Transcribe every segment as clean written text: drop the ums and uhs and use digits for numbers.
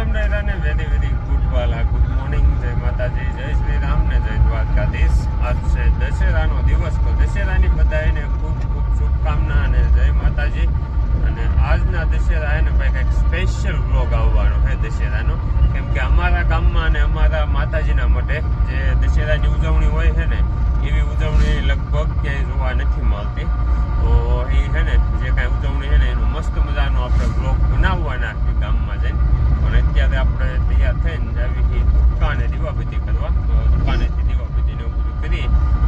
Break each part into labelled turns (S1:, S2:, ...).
S1: Ram રાયરાને very very good વાલા good morning. જય માતાજી, જય શ્રી રામ ને જય દ્વારકાધીશ. આજ છે દશેરાનો દિવસ, તો દશેરાની બધાને ખૂબ ખૂબ શુભકામના અને જય માતાજી. અને આજના દશેરા એને ભાઈ કંઈક સ્પેશિયલ વ્લોગ આવવાનો છે દશેરાનો, કેમ કે અમારા ગામમાં અને અમારા માતાજીના માટે જે દશેરાની ઉજવણી હોય છે ને, એવી ઉજવણી લગભગ ક્યાંય જોવા નથી મળતી. તો એ છે ને જે કાંઈ ઉજવણી છે ને એનું મસ્ત મજાનો આપણે બ્લોગ બનાવવાના ગામમાં જઈને. પણ અત્યારે આપણે તૈયાર થઈને આવી છીએ દુકાને દીવાબત્તી કરવા. તો દુકાનેથી દીવાબત્તીને એવું બધું કરી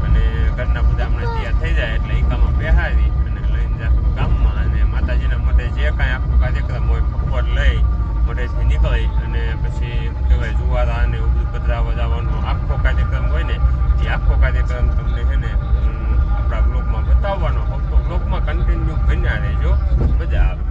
S1: અને ઘરના બધા હમણાં તૈયાર થઈ જાય એટલે એકામાં બેહારી અને લઈને જાય ગામમાં. અને માતાજીના માટે જે કાંઈ આખો કાર્યક્રમ હોય ખબર લઈ મોઢેથી નીકળી અને પછી કહેવાય જુવારા અને એવું બધું પધરાવા જવાનો આખો કાર્યક્રમ હોય ને, એ આખો કાર્યક્રમ તમને છે ને આપણા બ્લોગમાં બતાવવાનો હોય. તો બ્લોગમાં કન્ટિન્યુ બન્યા રહેજો, મજા આવે.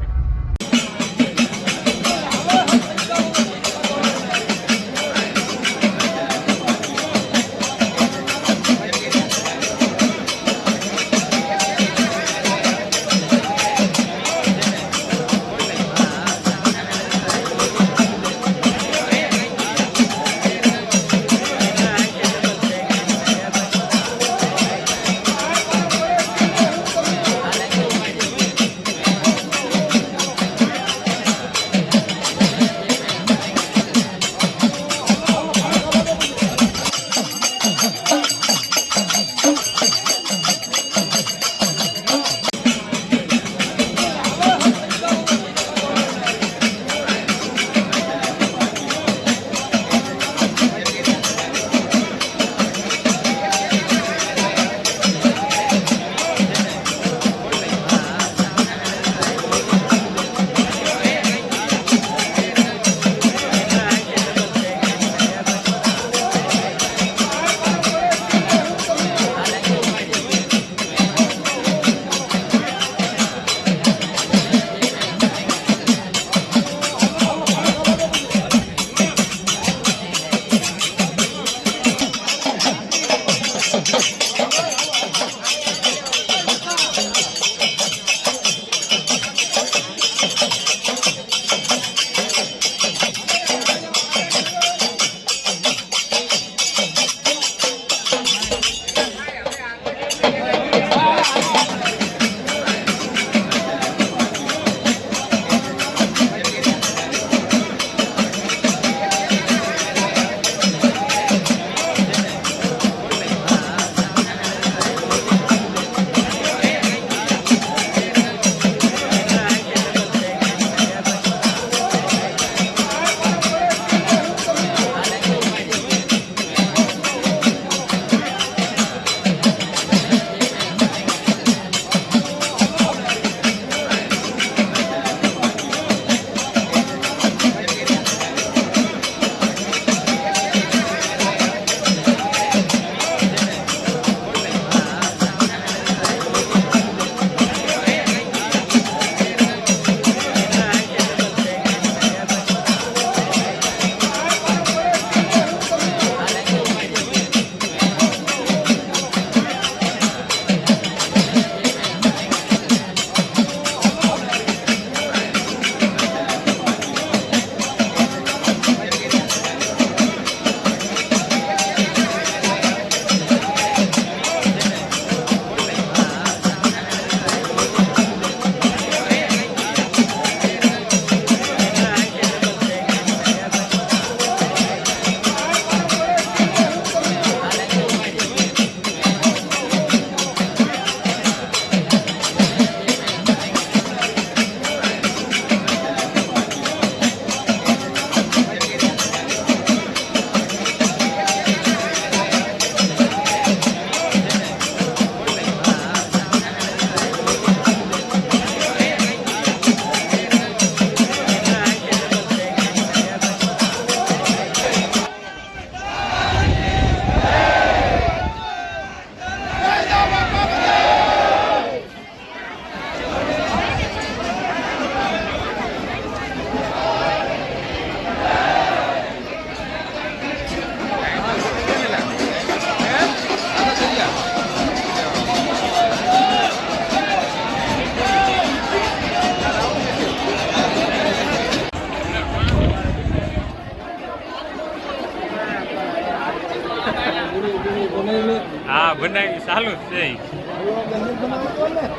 S1: હા બનાવી ચાલુ જ છે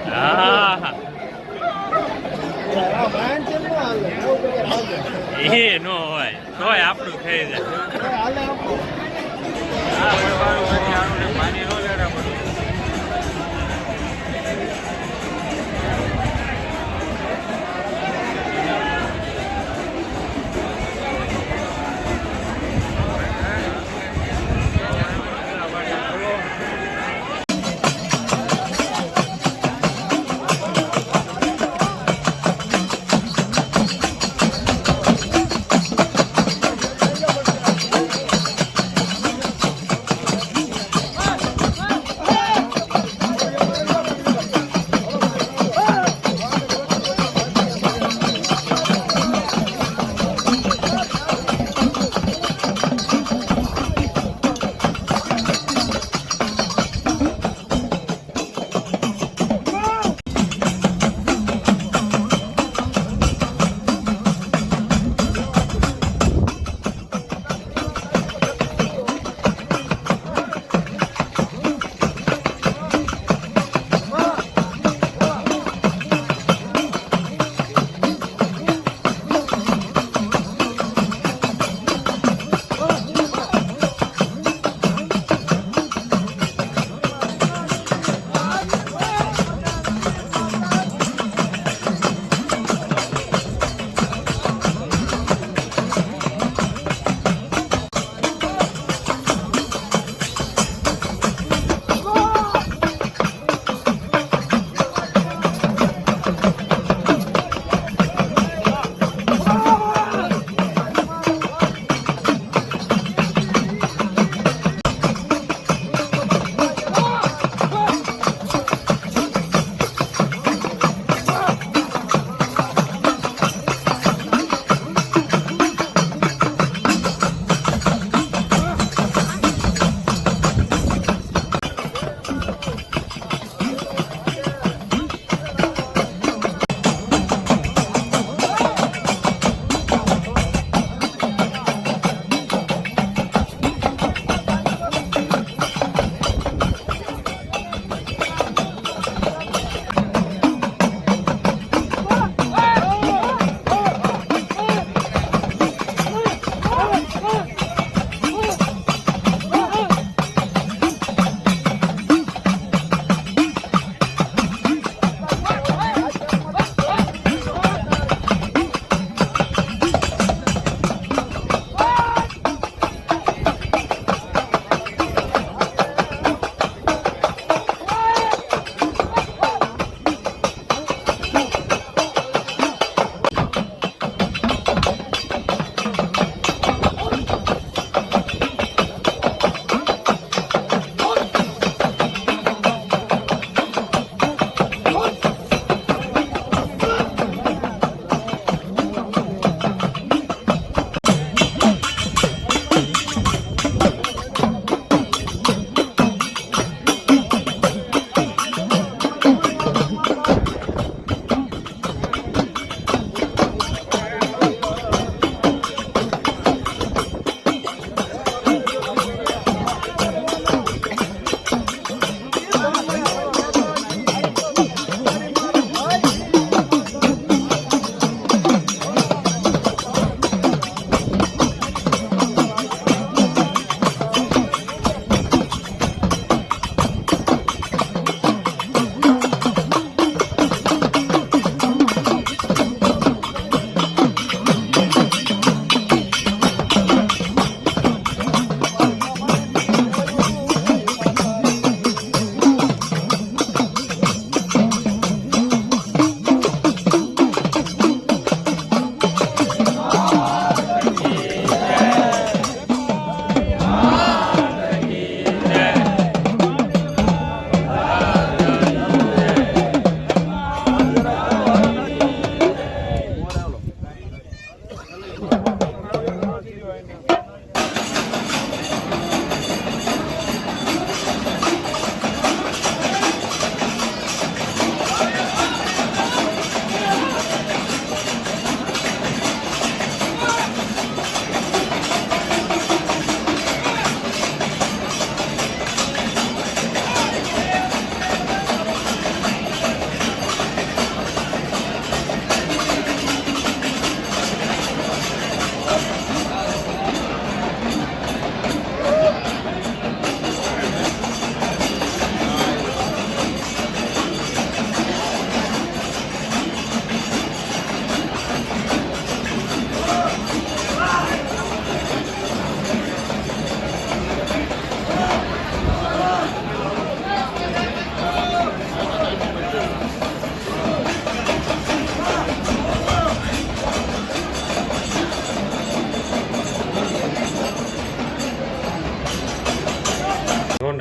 S1: હા એ નો હોય તોય આપણું થઈ જાય પાણી નો લેડા પડે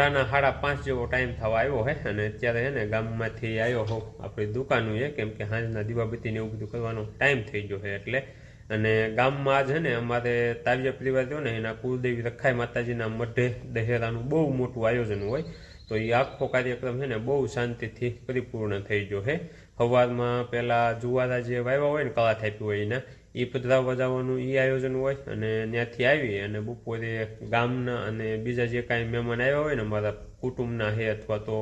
S1: મોડાના 5:30 જેવો ટાઈમ થવા આવ્યો હે અને અત્યારે હે ને ગામમાંથી આવ્યો હો આપણી દુકાનું છે, કેમ કે સાંજના દીવાબત્તીને એવું બધું કરવાનો ટાઈમ થઈ ગયો છે એટલે. અને ગામમાં આજ છે ને અમારે તાવ્ય પરિવાર થયો ને એના કુલદેવી રખાઈ માતાજીના મઢે દશેરાનું બહુ મોટું આયોજન હોય. તો એ આખો કાર્યક્રમ છે ને બહુ શાંતિથી પરિપૂર્ણ થઈ ગયો છે. સવારમાં પહેલાં જુવારા જે વાવ્યા હોય ને કળા થાપી હોય એના એ પધરાવવા જવાનું એ આયોજન હોય અને ત્યાંથી આવી અને બપોરે ગામના અને બીજા જે કાંઈ મહેમાન આવ્યા હોય ને અમારા કુટુંબના છે અથવા તો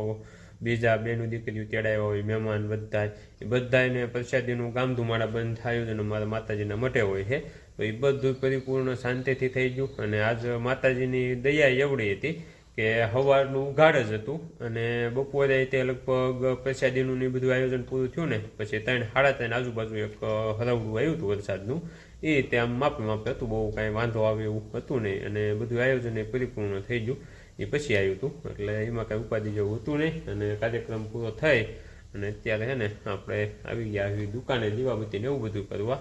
S1: બીજા બેનું દીકરીઓ તેડાવ્યા હોય મહેમાન બધાને પ્રસાદીનું ગામ ધુમાડા બંધ આયોજન અમારા માતાજીના મઠે હોય છે. તો એ બધું પરિપૂર્ણ શાંતિથી થઈ ગયું અને આજ માતાજીની દયા એવડી હતી કે સવારનું ઉઘાડ જ હતું અને બપોરે તે લગભગ પ્રસાદીનું ને બધું આયોજન પૂરું થયું ને પછી 3-3:30 આજુબાજુ એક હરાવડું આવ્યું હતું વરસાદનું. એ રીતે આમ માપે હતું, બહુ કાંઈ વાંધો આવે એવું હતું નહીં અને બધું આયોજન એ પરિપૂર્ણ થઈ ગયું. એ પછી આવ્યું હતું એટલે એમાં કાંઈ ઉપાધિ જેવું હતું નહીં અને કાર્યક્રમ પૂરો થઈ અને અત્યારે છે ને આપણે આવી ગયા આવી દુકાને દીવાબત્તીને એવું બધું કરવા.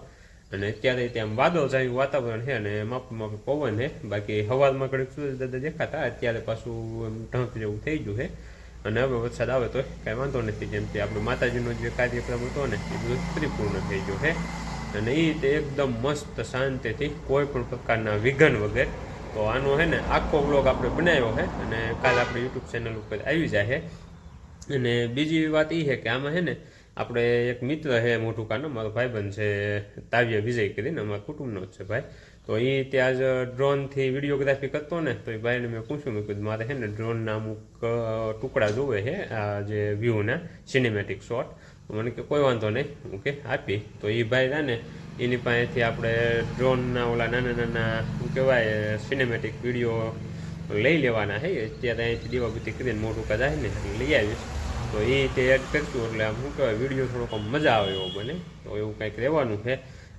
S1: અને અત્યારે ત્યાં વાદળછાયું વાતાવરણ છે અને માપે પવન છે. બાકી સવારમાં ઘડીક સૂરજ દાદા દેખાતા, અત્યારે પાછું ઢંક જેવું થઈ ગયું છે અને હવે વરસાદ આવે તો કાંઈ વાંધો નથી, જેમ કે આપણે માતાજીનો જે કાર્યક્રમ હતો ને એ બધું પરિપૂર્ણ થઈ ગયો છે અને એ રીતે એકદમ મસ્ત શાંતિથી કોઈ પણ પ્રકારના વિઘ્ન વગર. તો આનો છે ને આખો વ્લોગ આપણે બનાવ્યો છે અને કાલે આપણે યુટ્યુબ ચેનલ ઉપર આવી જાય છે. અને બીજી વાત એ છે કે આમાં છે ને આપણે એક મિત્ર છે મોટું કાનો, મારો ભાઈબંધ છે તાવ્ય વિજય કરીને, અમારા કુટુંબનો જ છે ભાઈ. તો એ ત્યાં જ ડ્રોનથી વિડીયોગ્રાફી કરતો ને તો એ ભાઈને મેં પૂછ્યું, મેં કીધું મારે છે ને ડ્રોનના અમુક ટુકડા જોવે છે આ જે વ્યૂના સિનેમેટિક શોટ. તો મને કે કોઈ વાંધો નહીં, ઓકે આપી. તો એ ભાઈ છે ને એની પાસેથી આપણે ડ્રોનના ઓલા નાના શું કહેવાય સિનેમેટિક વિડીયો લઈ લેવાના છે. અત્યારે અહીંથી દીવાબત્તી કરીને મોટું કદાચ ને લઈ આવીશ તો એ તે એડ કરશું એટલે આમ શું કહેવાય વિડીયો થોડોક મજા આવે એવો બને. તો એવું કંઈક રહેવાનું છે.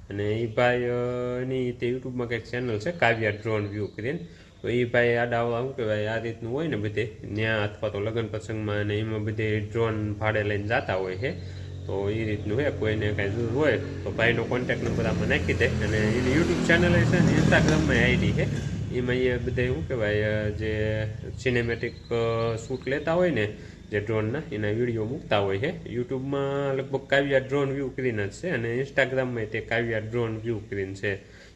S1: અને એ ભાઈની તે યુટ્યુબમાં કંઈક ચેનલ છે કાવ્યા ડ્રોન વ્યૂ કરીને. તો એ ભાઈ આડા શું કહેવાય આ રીતનું હોય ને બધે ત્યાં અથવા તો લગ્ન પ્રસંગમાં અને એમાં બધે ડ્રોન ભાડે લઈને જતા હોય છે. તો એ રીતનું છે, કોઈને કાંઈ જરૂર હોય તો ભાઈનો કોન્ટેક્ટ નંબર આમાં નાખી દે. અને એની યુટ્યુબ ચેનલ છે ને ઇન્સ્ટાગ્રામમાં આઈડી છે, એમાં એ બધા શું કહેવાય જે સિનેમેટિક શૂટ લેતા હોય ને જે ડ્રોનના એના વિડીયો મૂકતા હોય છે. યુટ્યુબમાં લગભગ કાવ્યા ડ્રોન વ્યૂ કરીને જ છે અને ઇન્સ્ટાગ્રામમાં તે કાવ્યા ડ્રોન વ્યૂ કરીને છે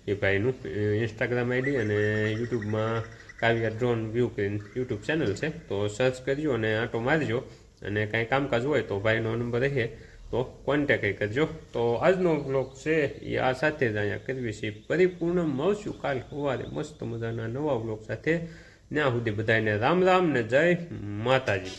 S1: એ ભાઈનું ઇન્સ્ટાગ્રામ આઈડી અને યુટ્યુબમાં કાવ્યા ડ્રોન વ્યૂ કરીને યુટ્યુબ ચેનલ છે. તો સર્ચ કરજો અને આંટો મારજો અને કાંઈ કામકાજ હોય તો ભાઈનો નંબર રહે તો કોન્ટેક્ટ કરજો. તો આજનો બ્લોગ છે એ આ સાથે જ અહીંયા કરવી છે પરિપૂર્ણ. મળશું કાલ સવારે મસ્ત મજાના નવા બ્લોગ સાથે. ત્યાં સુધી બધાને રામ રામ ને જય માતાજી.